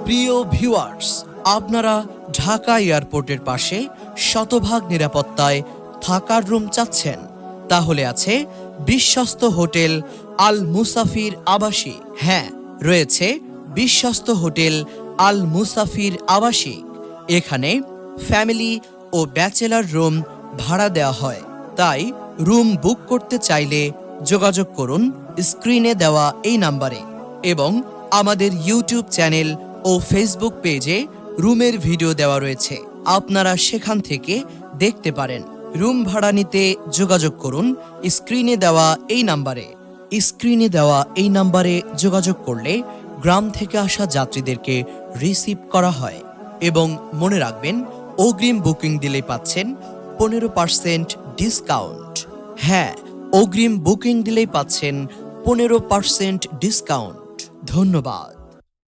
প্রিয় ভিউয়ার্স, আপনারা ঢাকা এয়ারপোর্টের পাশে শতভাগ নিরাপত্তায় থাকার রুম চাচ্ছেন, তাহলে আছে বিশ্বস্ত হোটেল আল মুসাফির আবাসিক। হ্যাঁ, রয়েছে বিশ্বস্ত হোটেল আল মুসাফির আবাসিক। এখানে ফ্যামিলি ও ব্যাচেলার রুম ভাড়া দেওয়া হয়। তাই রুম বুক করতে চাইলে যোগাযোগ করুন স্ক্রিনে দেওয়া এই নাম্বারে, এবং আমাদের ইউটিউব চ্যানেল ও ফেসবুক পেজে রুমের ভিডিও দেওয়া রয়েছে, আপনারা সেখান থেকে দেখতে পারেন। রুম ভাড়া নিতে যোগাযোগ করুন স্ক্রিনে দেওয়া এই নাম্বারে। স্ক্রিনে দেওয়া এই নাম্বারে যোগাযোগ করলে গ্রাম থেকে আসা যাত্রীদেরকে রিসিভ করা হয়। এবং মনে রাখবেন, অগ্রিম বুকিং দিলেই পাচ্ছেন 15% ডিসকাউন্ট। হ্যাঁ, অগ্রিম বুকিং দিলেই পাচ্ছেন 15% ডিসকাউন্ট। ধন্যবাদ।